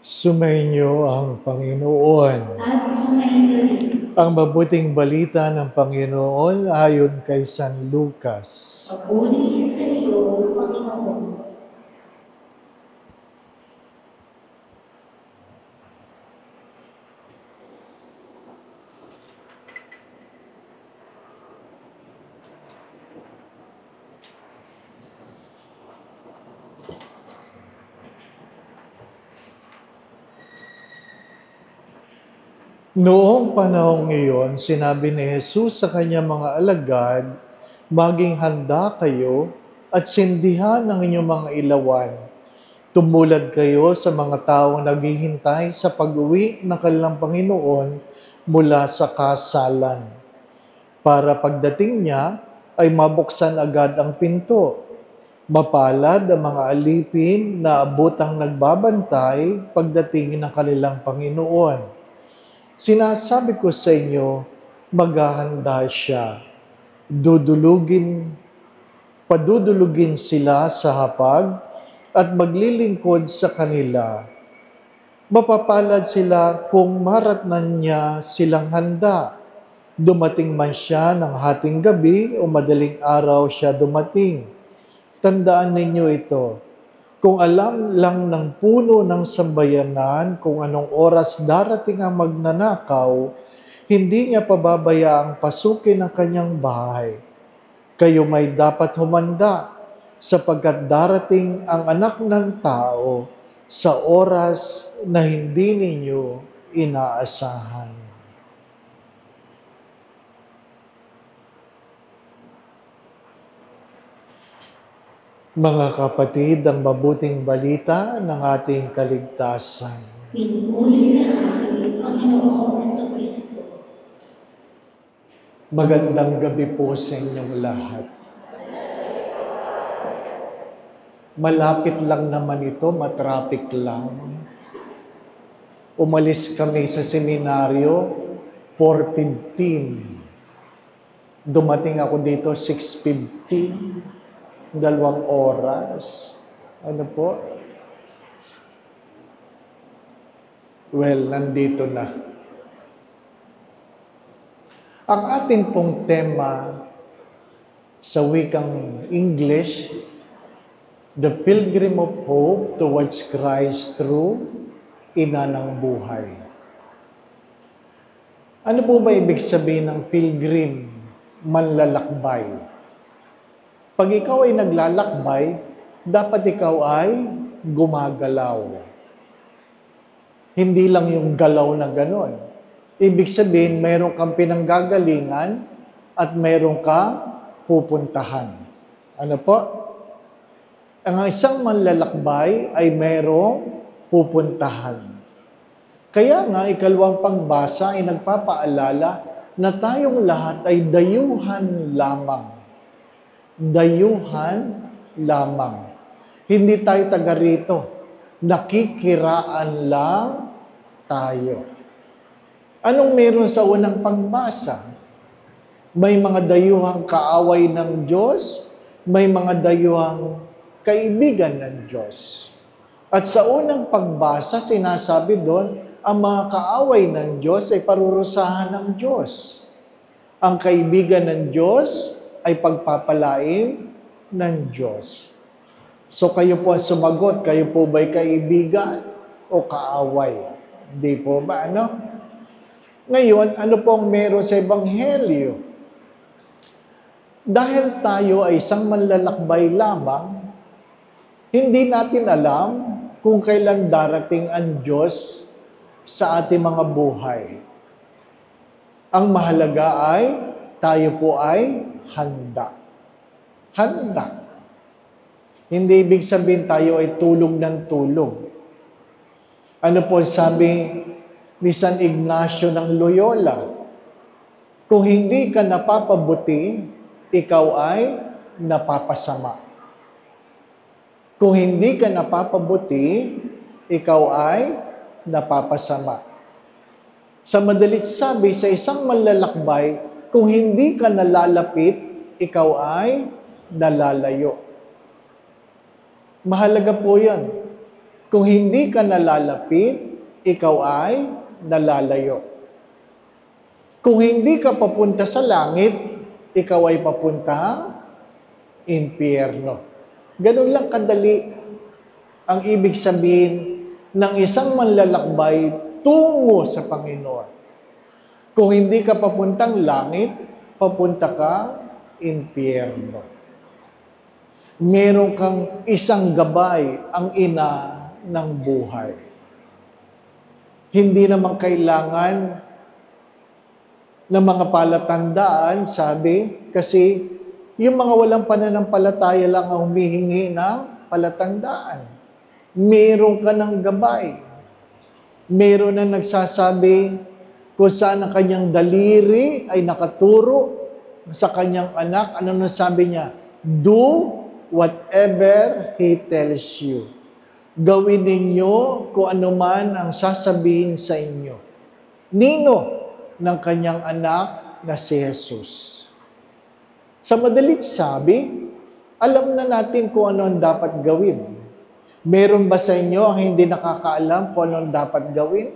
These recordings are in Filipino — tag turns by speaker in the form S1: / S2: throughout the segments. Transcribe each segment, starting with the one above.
S1: Sumainyo ang Panginoon.
S2: At sumainyo rin.
S1: Ang mabuting balita ng Panginoon ayon kay San Lucas.
S2: Papuri sa iyo, Panginoon.
S1: Noong panahong iyon, sinabi ni Jesus sa kanyang mga alagad, maging handa kayo at sindihan ang inyong mga ilawan. Tumulad kayo sa mga taong naghihintay sa pag-uwi ng kanilang Panginoon mula sa kasalan. Para pagdating niya ay mabuksan agad ang pinto. Mapalad ang mga alipin na abutang nagbabantay pagdating ng kanilang Panginoon. Sinasabi ko sa inyo, maghahanda siya. Padudulugin sila sa hapag at maglilingkod sa kanila. Mapapalad sila kung maratnan niya silang handa. Dumating man siya ng hating gabi o madaling araw siya dumating. Tandaan ninyo ito. Kung alam lang ng puno ng sambayanan kung anong oras darating ang magnanakaw, hindi niya pababayaang pasukin ang kanyang bahay. Kayo may dapat humanda sapagkat darating ang anak ng tao sa oras na hindi ninyo inaasahan. Mga kapatid, ang mabuting balita ng ating kaligtasan.
S2: Pinupuri na namin, Panginoon Jesucristo.
S1: Magandang gabi po sa inyong lahat. Malapit lang naman ito, matraffic lang. Umalis kami sa seminaryo, 4:15. Dumating ako dito, 6:15. 2 oras. Ano po? Well, nandito na. Ang ating pong tema sa wikang English, The Pilgrim of Hope Towards Christ Through Ina ng Buhay. Ano po ba ibig sabihin ng pilgrim? Manlalakbay. Pag ikaw ay naglalakbay, dapat ikaw ay gumagalaw. Hindi lang yung galaw na ganon. Ibig sabihin, mayroon kang pinanggagalingan at mayroon kang pupuntahan. Ano po? Ang isang manlalakbay ay mayroong pupuntahan. Kaya nga, ikalawang pagbasa ay nagpapaalala na tayong lahat ay dayuhan lamang. Dayuhan lamang. Hindi tayo taga rito. Nakikiraan lang tayo. Anong meron sa unang pagbasa? May mga dayuhang kaaway ng Diyos, may mga dayuhang kaibigan ng Diyos. At sa unang pagbasa, sinasabi doon, ang mga kaaway ng Diyos ay parurusahan ng Diyos. Ang kaibigan ng Diyos ay pagpapalain ng Diyos. So kayo po ang sumagot, kayo po ba'y kaibigan o kaaway? Di po ba, ano? Ngayon, ano pong meron sa Ebanghelyo? Dahil tayo ay isang manlalakbay lamang, hindi natin alam kung kailan darating ang Diyos sa ating mga buhay. Ang mahalaga ay tayo po ay handa. Handa. Hindi ibig sabihin tayo ay tulog ng tulog. Ano po sabi ni San Ignacio ng Loyola? Kung hindi ka napapabuti, ikaw ay napapasama. Kung hindi ka napapabuti, ikaw ay napapasama. Sa madalit sabi, sa isang manlalakbay, kung hindi ka nalalapit, ikaw ay nalalayo. Mahalaga po yan. Kung hindi ka nalalapit, ikaw ay nalalayo. Kung hindi ka papunta sa langit, ikaw ay papuntang impyerno. Ganun lang kadali ang ibig sabihin ng isang manlalakbay tungo sa Panginoon. Kung hindi ka papuntang langit, papunta ka impyerno. Meron kang isang gabay, ang ina ng buhay. Hindi naman kailangan ng mga palatandaan, sabi, kasi yung mga walang pananampalataya lang ang humihingi ng palatandaan. Meron ka ng gabay. Meron na nagsasabi kung saan ang kanyang daliri ay nakaturo sa kanyang anak. Ano na sabi niya? Do whatever He tells you. Gawin ninyo kung ano man ang sasabihin sa inyo. Nino ng kanyang anak na si Jesus. Sa madalit sabi, alam na natin kung ano ang dapat gawin. Meron ba sa inyo ang hindi nakakaalam kung ano ang dapat gawin?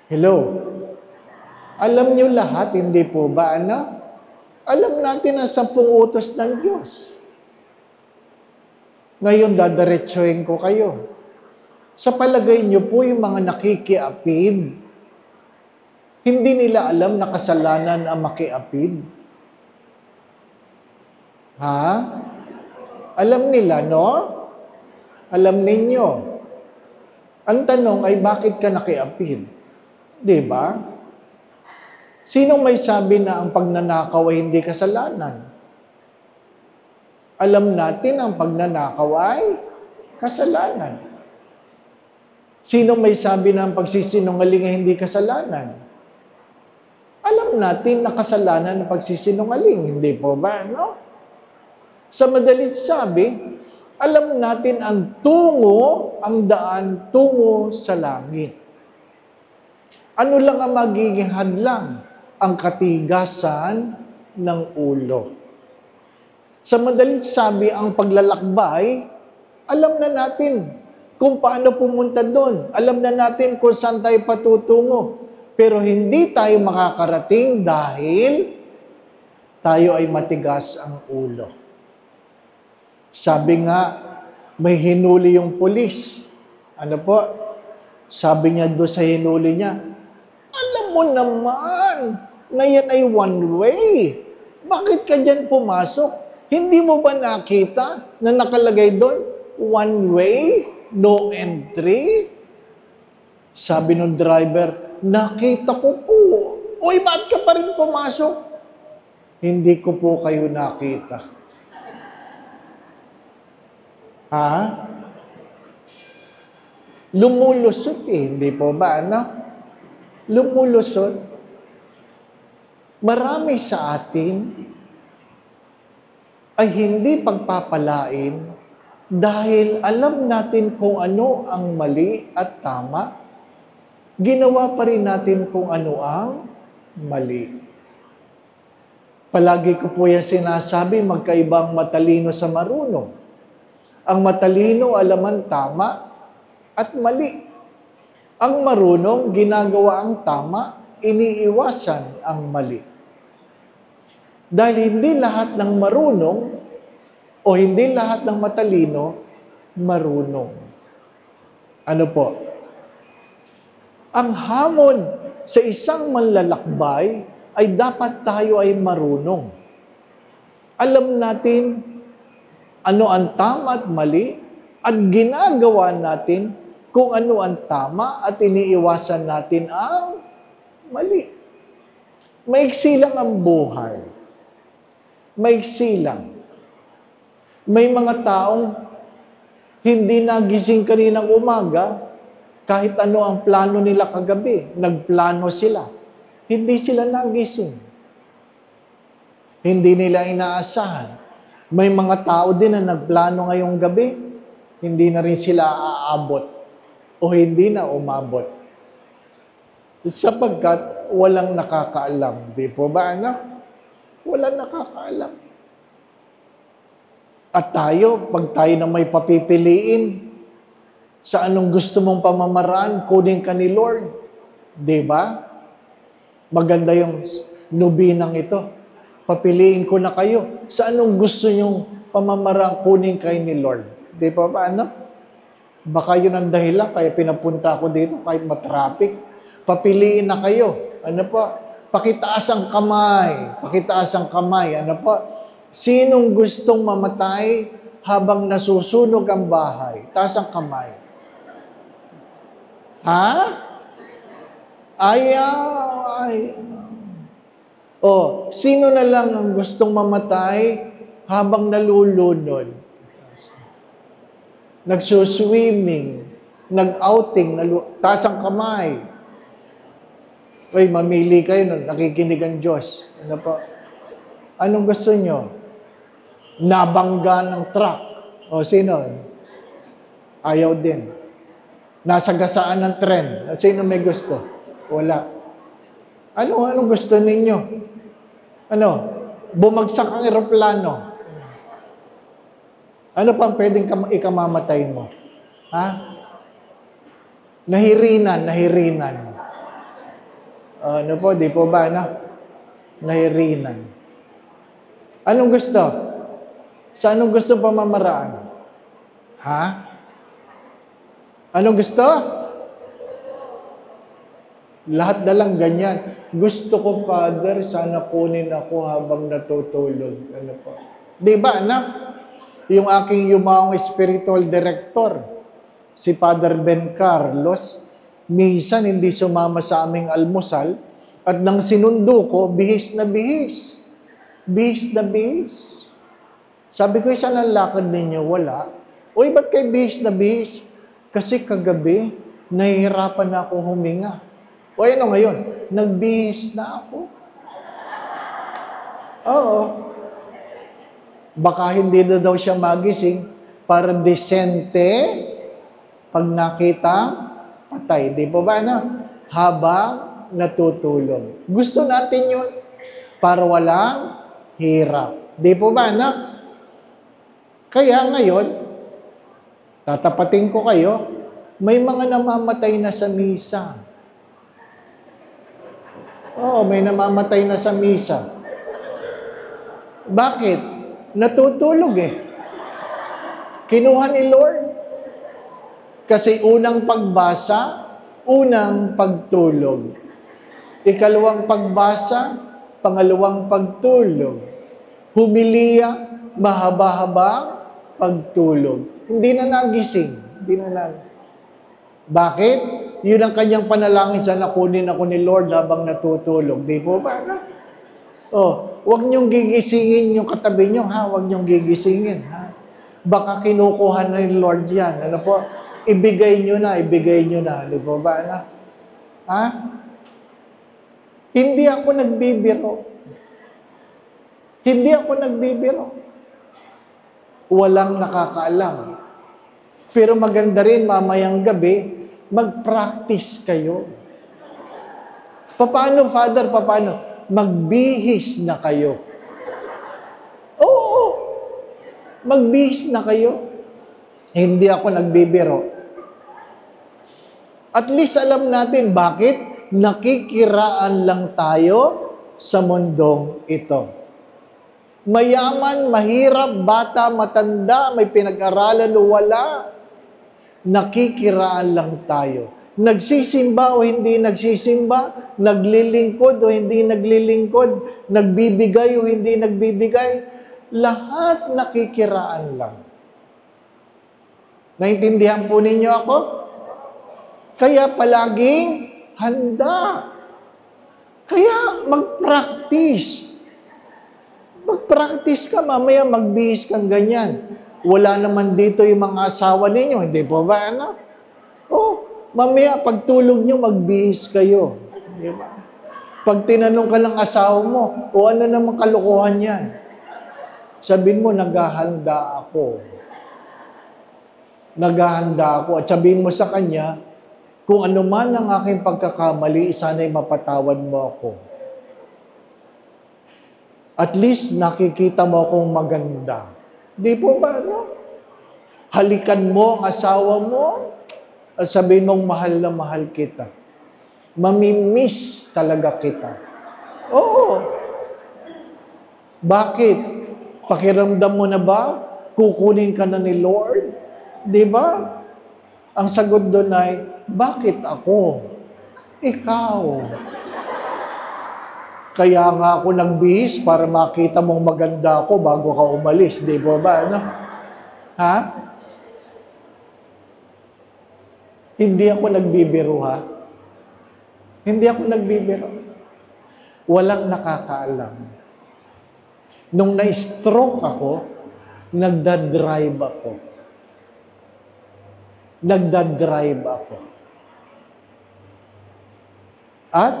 S1: Hello? Alam niyo lahat, hindi po ba, anak? Alam natin ang 10 utos ng Diyos. Ngayon, dadiretsuhin ko kayo. Sa palagay niyo po, yung mga nakikiapid, hindi nila alam na kasalanan ang makiapid. Ha? Alam nila, no? Alam ninyo. Ang tanong ay, bakit ka nakiapid? Di ba? Sinong may sabi na ang pagnanakaw ay hindi kasalanan? Alam natin ang pagnanakaw ay kasalanan. Sinong may sabi na ang pagsisinungaling ay hindi kasalanan? Alam natin na kasalanan ang pagsisinungaling, hindi po ba, no? Sa madalit sabi, alam natin ang daan tungo sa langit. Ano lang ang magiging hadlang? Ang katigasan ng ulo. Sa madalit sabi, ang paglalakbay, alam na natin kung paano pumunta doon. Alam na natin kung saan tayo patutungo. Pero hindi tayo makakarating dahil tayo ay matigas ang ulo. Sabi nga, may hinuli yung pulis. Ano po? Sabi niya doon sa hinuli niya, alam mo naman na yan ay one way. Bakit ka dyan pumasok? Hindi mo ba nakita na nakalagay doon, one way, no entry? Sabi ng driver, nakita ko po. Uy, ba't ka pa rin pumasok? Hindi ko po kayo nakita. Ha? Lumulusot hindi po ba, ano? Lumulusot. Marami sa atin ay hindi pagpapalain dahil alam natin kung ano ang mali at tama, ginawa pa rin natin kung ano ang mali. Palagi ko po yan sinasabi, magkaibang matalino sa marunong. Ang matalino alam ang tama at mali. Ang marunong ginagawa ang tama, iniiwasan ang mali. Dahil hindi lahat ng marunong o hindi lahat ng matalino marunong. Ano po? Ang hamon sa isang manlalakbay ay dapat tayo ay marunong. Alam natin ano ang tama at mali, at ginagawa natin kung ano ang tama at iniiwasan natin ang mali. Maiksi lang ang buhay. Maiksi lang. May mga taong hindi nagising kaninang umaga, kahit ano ang plano nila kagabi, nagplano sila. Hindi sila nagising. Hindi nila inaasahan. May mga tao din na nagplano ngayong gabi, hindi na rin sila aabot o hindi na umabot. Sapagkat walang nakakaalam. Di po ba, anak? Walang nakakaalam. At tayo, pag tayo na may papipiliin, Sa anong gusto mong pamamaraan, kunin ka ni Lord. Di ba? Maganda yung nobinang ito. Papiliin ko na kayo. Sa anong gusto nyong pamamaraan, kunin kayo ni Lord. Di ba ba? Ano? Baka yun ang dahilan, kaya pinapunta ko dito kahit matraffic. Papiliin na kayo. Ano po? Pakitaas ang kamay. Pakitaas ang kamay. Ano po? Sinong gustong mamatay habang nasusunog ang bahay? Taas ang kamay. Ha? Ay. Sino na lang ang gustong mamatay habang nalulunod? Nagsuswimming, nag-outing, taas ang kamay. Uy, mamili kayo, nakikinig ang Diyos. Ano po? Anong gusto nyo? Nabangga ng truck. O, sino? Ayaw din. Nasagasaan ng tren. Sino may gusto? Wala. Anong gusto ninyo? Bumagsak ang eroplano. Ano pang pwedeng ikamamatay mo? Ha? Nahirinan. Ano po, di po ba, Nahirinan. Anong gusto? Sa anong gusto pamamaraan? Ha? Anong gusto? Lahat na lang ganyan. Gusto ko, Father, sana kunin ako habang natutulog. Ano po? Di ba, anak? Yung aking yumaong spiritual director, si Father Ben Carlos, minsan hindi sumama sa aming almusal, at nang sinundo ko, bihis na bihis. Bihis na bihis. Sabi ko, saan ang lakad ninyo? Wala. Uy, ba't kayo bihis na bihis? Kasi kagabi, nahihirapan na ako huminga. O ano ngayon? Nagbihis na ako. Oo. Baka hindi na daw siya magising para desente pag nakita patay. Di po ba habang natutulog. Gusto natin yun para walang hirap. Di po ba Kaya ngayon, tatapatin ko kayo, may mga namamatay na sa misa. Oo, may namamatay na sa misa. Bakit? Natutulog Kinuha ni Lord. Kasi unang pagbasa, unang pagtulog. Ikalawang pagbasa, pangalawang pagtulog. Humiliya, mahaba-haba, pagtulog. Hindi na nagising. Bakit? Yun ang kanyang panalangin, sana kunin ako ni Lord habang natutulog. Di po ba? Huwag niyong gigisingin yung katabi niyo, ha? Huwag niyong gigisingin, ha? Baka kinukuha na ni Lord yan. Ano po? Ibigay niyo na. Di po ba? Ha? Hindi ako nagbibiro. Walang nakakaalam. Pero maganda rin mamayang gabi, mag-practice kayo. Paano, Father? Paano? Magbihis na kayo. Oo. Magbihis na kayo. Hindi ako nagbibiro. At least alam natin bakit nakikiraan lang tayo sa mundong ito. Mayaman, mahirap, bata, matanda, may pinag-aralan o wala. Nakikiraan lang tayo. Nagsisimba o hindi nagsisimba, naglilingkod o hindi naglilingkod, nagbibigay o hindi nagbibigay, lahat nakikiraan lang. Naintindihan po ninyo ako? Kaya palaging handa. Kaya mag-practice. Mag-practice ka, mamaya magbihis kang ganyan. Wala naman dito yung mga asawa ninyo, hindi po ba? Mamaya, pagtulog nyo, magbihis kayo. Diba? Pag tinanong ka ng asawa mo, ano namang kalokohan yan? Sabihin mo, naghahanda ako. At sabihin mo sa kanya, kung ano man ang aking pagkakamali, sana'y mapatawad mo ako. At least, nakikita mo akong maganda. Di po ba, Halikan mo ang asawa mo, At sabihin mong mahal na mahal kita. Mamimiss talaga kita. Oo. Bakit? Pakiramdam mo na ba? Kukunin ka na ni Lord? Di ba? Ang sagot doon ay, bakit ako? Ikaw. Kaya nga ako nagbihis para makita mong maganda ako bago ka umalis. Di ba ba? Ano? Ha? Hindi ako nagbibiro, ha? Hindi ako nagbibiro. Walang nakakaalam. Nung na-stroke ako, nagdadrive ako. Nagdadrive ako. At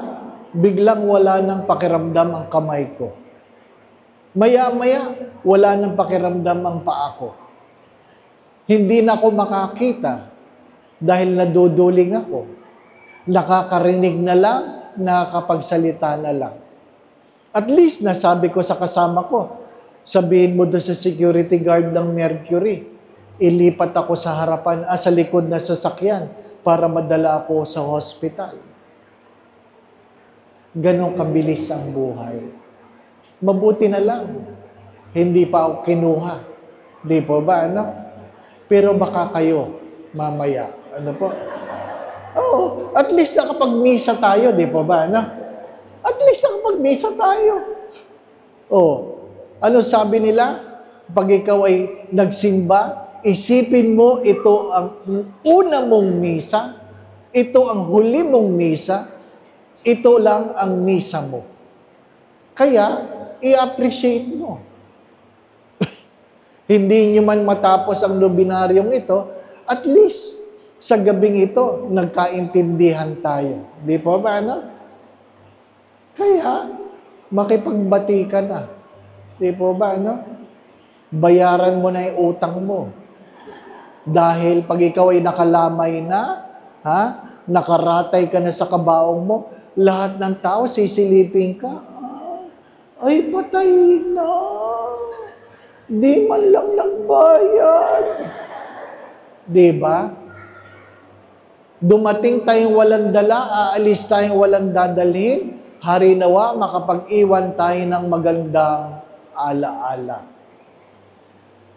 S1: biglang wala nang pakiramdam ang kamay ko. Maya-maya, wala nang pakiramdam ang paa ko. Hindi na ako makakita dahil naduduling ako. Nakakarinig na lang, nakakapagsalita na lang. At least, nasabi ko sa kasama ko, sabihin mo doon sa security guard ng Mercury, ilipat ako sa harapan, sa likod na sasakyan para madala ako sa hospital. Ganon kabilis ang buhay. Mabuti na lang, hindi pa ako kinuha. Di po ba, ano? Pero baka kayo, mamaya. Ano po? Oo, at least nakapag-misa tayo, di po ba, ano? At least nakapag-misa tayo. Oh, ano sabi nila? Pag ikaw ay nagsimba, isipin mo ito ang una mong misa, ito ang huli mong misa, ito lang ang misa mo. Kaya, i-appreciate mo. Hindi nyo man matapos ang nobinaryong ito, at least, sa gabing ito, nagkaintindihan tayo. Di po ba, ano? Kaya, makipagbati ka na. Di po ba, ano? Bayaran mo na yung utang mo. Dahil pag ikaw ay nakalamay na, nakaratay ka na sa kabaong mo, lahat ng tao sisilipin ka. Ay, patay na. Di man lang nagbayad. Di ba? Dumating tayong walang dala, aalis tayong walang dadalhin, hari nawa makapag-iwan tayo ng magandang alaala.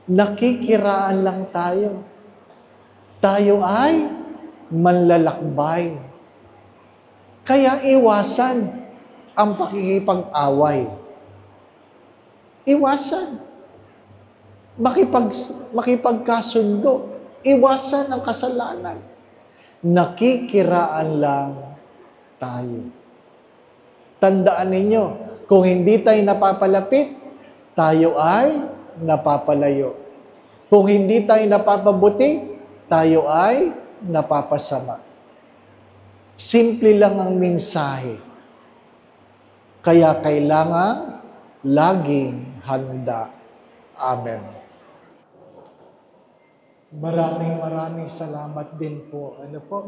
S1: Nakikiraan lang tayo. Tayo ay manlalakbay. Kaya iwasan ang pakikipag-away. Iwasan. Makipagkasundo. Iwasan ang kasalanan. Nakikiraan lang tayo. Tandaan ninyo, kung hindi tayo napapalapit, tayo ay napapalayo. Kung hindi tayo napapabuti, tayo ay napapasama. Simple lang ang mensahe. Kaya kailangan laging handa. Amen. Maraming salamat din po. Ano po?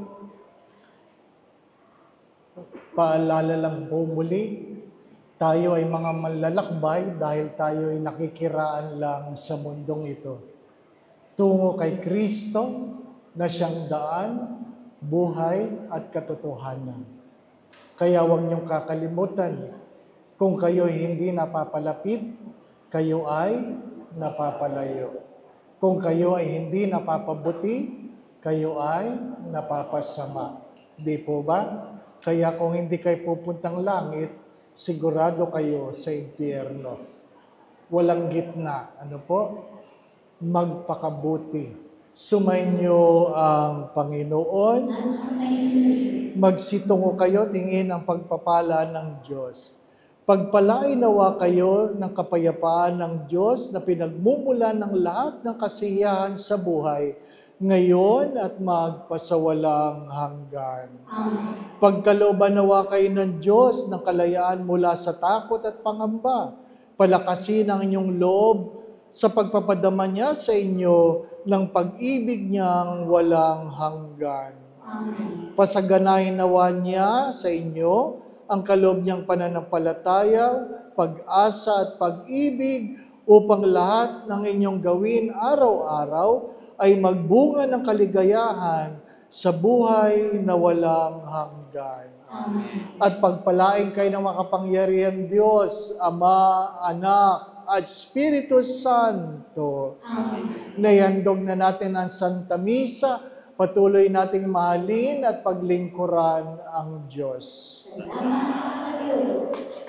S1: Paalala lang po muli, tayo ay mga manlalakbay dahil tayo ay nakikiraan lang sa mundong ito. Tungo kay Kristo na siyang daan, buhay at katotohanan. Kaya huwag niyong kakalimutan, kung kayo hindi napapalapit, kayo ay napapalayo. Kung kayo ay hindi napapabuti, kayo ay napapasama. Di po ba? Kaya kung hindi kayo pupuntang langit, sigurado kayo sa impyerno. Walang gitna. Ano po? Magpakabuti. Sumainyo ang Panginoon. Magsitungo kayo, tingin ang pagpapala ng Diyos. Pagpalain nawa kayo ng kapayapaan ng Diyos na pinagmumula ng lahat ng kasiyahan sa buhay, ngayon at magpasawalang hanggan.
S2: Amen.
S1: Pagkalooban nawa kayo ng Diyos ng kalayaan mula sa takot at pangamba. Palakasin ang inyong loob sa pagpapadama niya sa inyo ng pag-ibig niyang walang hanggan.
S2: Amen.
S1: Pasaganahin nawa niya sa inyo ang kaloob niyang pananampalataya, pag-asa at pag-ibig upang lahat ng inyong gawin araw-araw ay magbunga ng kaligayahan sa buhay na walang hanggan.
S2: Amen.
S1: At pagpalain kayo ng makapangyarihan Diyos, Ama, Anak, at Espiritu Santo.
S2: Amen.
S1: Naihandog na natin ang Santa Misa, patuloy nating mahalin at paglingkuran ang Diyos.
S2: Salamat sa Diyos.